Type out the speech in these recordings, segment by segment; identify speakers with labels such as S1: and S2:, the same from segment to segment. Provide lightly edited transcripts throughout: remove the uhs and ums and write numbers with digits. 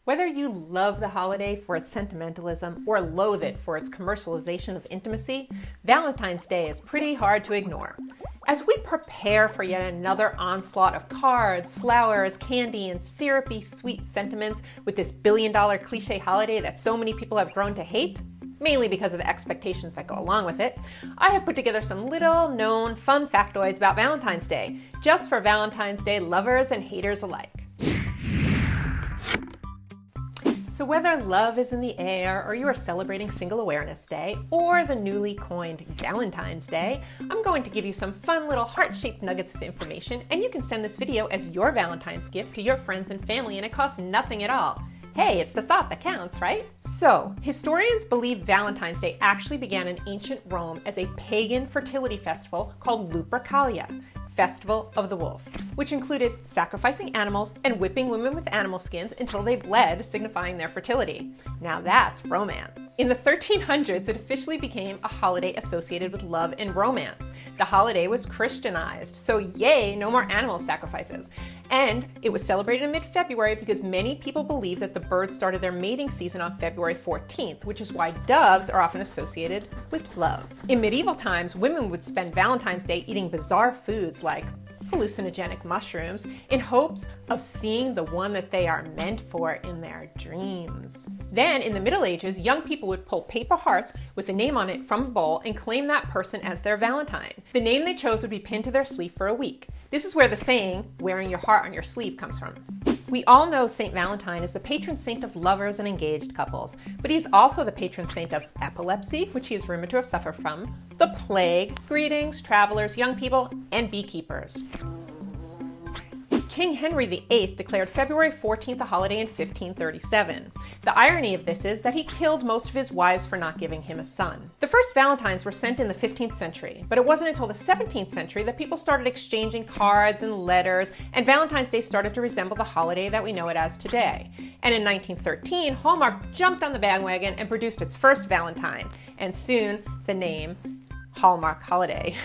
S1: Whether you love the holiday for its sentimentalism or loathe it for its commercialization of intimacy, Valentine's Day is pretty hard to ignore. As we prepare for yet another onslaught of cards, flowers, candy, and syrupy sweet sentiments with this billion-dollar cliche holiday that so many people have grown to hate, mainly because of the expectations that go along with it, I have put together some little-known fun factoids about Valentine's Day, just for Valentine's Day lovers and haters alike. So whether love is in the air, or you are celebrating Single Awareness Day, or the newly coined Valentine's Day, I'm going to give you some fun little heart-shaped nuggets of information, and you can send this video as your Valentine's gift to your friends and family, and it costs nothing at all. Hey, it's the thought that counts, right? So, historians believe Valentine's Day actually began in ancient Rome as a pagan fertility festival called Lupercalia, Festival of the Wolf, which included sacrificing animals and whipping women with animal skins until they bled, signifying their fertility. Now that's romance. In the 1300s, it officially became a holiday associated with love and romance. The holiday was Christianized, so yay, no more animal sacrifices. And it was celebrated in mid-February because many people believe that the birds started their mating season on February 14th, which is why doves are often associated with love. In medieval times, women would spend Valentine's Day eating bizarre foods like hallucinogenic mushrooms in hopes of seeing the one that they are meant for in their dreams. Then, in the Middle Ages, young people would pull paper hearts with a name on it from a bowl and claim that person as their Valentine. The name they chose would be pinned to their sleeve for a week. This is where the saying, wearing your heart on your sleeve, comes from. We all know Saint Valentine is the patron saint of lovers and engaged couples, but he's also the patron saint of epilepsy, which he is rumored to have suffered from, the plague, greetings, travelers, young people, and beekeepers. King Henry VIII declared February 14th a holiday in 1537. The irony of this is that he killed most of his wives for not giving him a son. The first Valentines were sent in the 15th century, but it wasn't until the 17th century that people started exchanging cards and letters, and Valentine's Day started to resemble the holiday that we know it as today. And in 1913, Hallmark jumped on the bandwagon and produced its first Valentine, and soon the name Hallmark Holiday.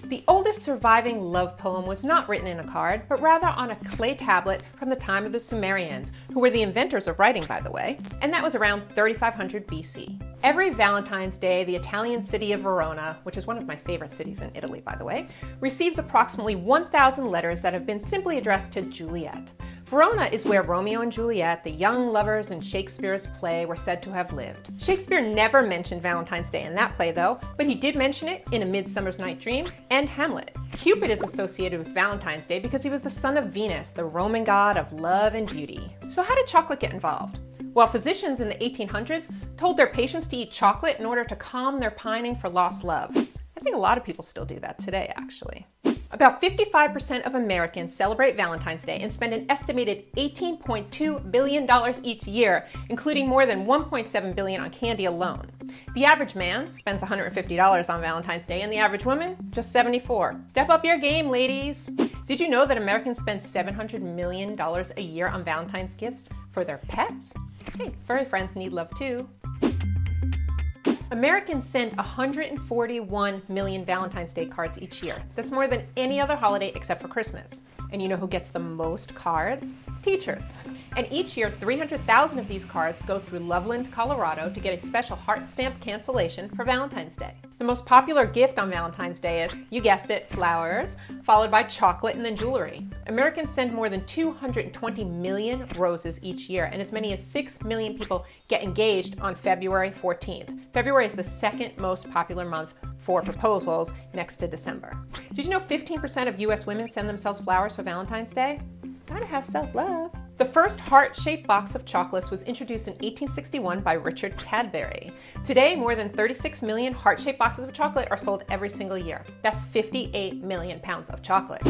S1: The oldest surviving love poem was not written in a card, but rather on a clay tablet from the time of the Sumerians, who were the inventors of writing, by the way, and that was around 3500 BC. Every Valentine's Day, the Italian city of Verona, which is one of my favorite cities in Italy, by the way, receives approximately 1,000 letters that have been simply addressed to Juliet. Verona is where Romeo and Juliet, the young lovers in Shakespeare's play, were said to have lived. Shakespeare never mentioned Valentine's Day in that play, though, but he did mention it in A Midsummer's Night Dream and Hamlet. Cupid is associated with Valentine's Day because he was the son of Venus, the Roman god of love and beauty. So how did chocolate get involved? Well, physicians in the 1800s told their patients to eat chocolate in order to calm their pining for lost love. I think a lot of people still do that today, actually. About 55% of Americans celebrate Valentine's Day and spend an estimated $18.2 billion each year, including more than $1.7 billion on candy alone. The average man spends $150 on Valentine's Day, and the average woman, just $74. Step up your game, ladies! Did you know that Americans spend $700 million a year on Valentine's gifts for their pets? Hey, furry friends need love too. Americans send 141 million Valentine's Day cards each year. That's more than any other holiday except for Christmas. And you know who gets the most cards? Teachers. And each year, 300,000 of these cards go through Loveland, Colorado to get a special heart stamp cancellation for Valentine's Day. The most popular gift on Valentine's Day is, you guessed it, flowers, followed by chocolate and then jewelry. Americans send more than 220 million roses each year, and as many as 6 million people get engaged on February 14th. February is the second most popular month for proposals, next to December. Did you know 15% of US women send themselves flowers for Valentine's Day? Gotta have self-love. The first heart-shaped box of chocolates was introduced in 1861 by Richard Cadbury. Today, more than 36 million heart-shaped boxes of chocolate are sold every single year. That's 58 million pounds of chocolate.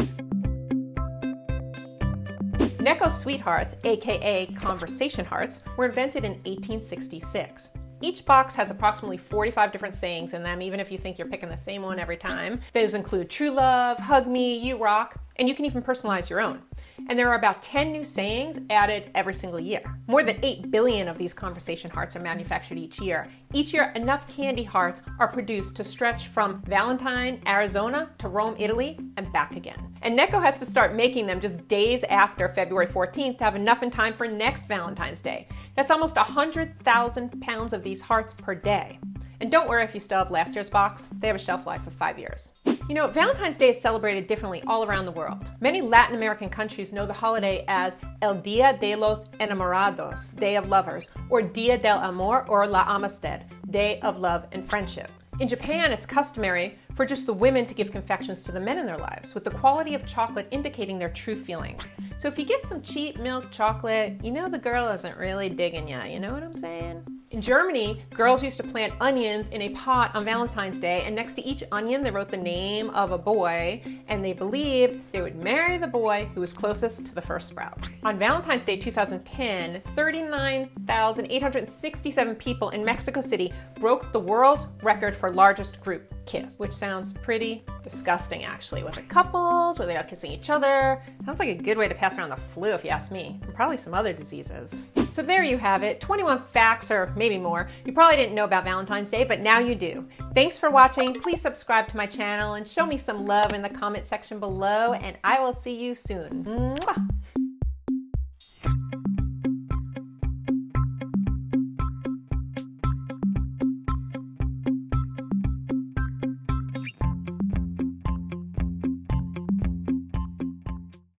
S1: Necco Sweethearts, aka Conversation Hearts, were invented in 1866. Each box has approximately 45 different sayings in them, even if you think you're picking the same one every time. Those include true love, hug me, you rock, And you can even personalize your own. And there are about 10 new sayings added every single year. More than 8 billion of these conversation hearts are manufactured each year. Each year, enough candy hearts are produced to stretch from Valentine, Arizona to Rome, Italy, and back again. And Necco has to start making them just days after February 14th to have enough in time for next Valentine's Day. That's almost 100,000 pounds of these hearts per day. And don't worry if you still have last year's box, they have a shelf life of 5 years. You know, Valentine's Day is celebrated differently all around the world. Many Latin American countries know the holiday as El Día de los Enamorados, Day of Lovers, or Día del Amor or La Amistad, Day of Love and Friendship. In Japan, it's customary for just the women to give confections to the men in their lives, with the quality of chocolate indicating their true feelings. So if you get some cheap milk chocolate, you know the girl isn't really digging ya, you know what I'm saying? In Germany, girls used to plant onions in a pot on Valentine's Day, and next to each onion they wrote the name of a boy, and they believed they would marry the boy who was closest to the first sprout. On Valentine's Day 2010, 39,867 people in Mexico City broke the world record for largest group kiss, which sounds pretty disgusting actually. Was it couples? Were they all kissing each other? Sounds like a good way to pass around the flu if you ask me, and probably some other diseases. So there you have it, 21 facts or maybe more you probably didn't know about Valentine's Day, but now you do. Thanks for watching. Please subscribe to my channel and show me some love in the comment section below, and I will see you soon. Mwah!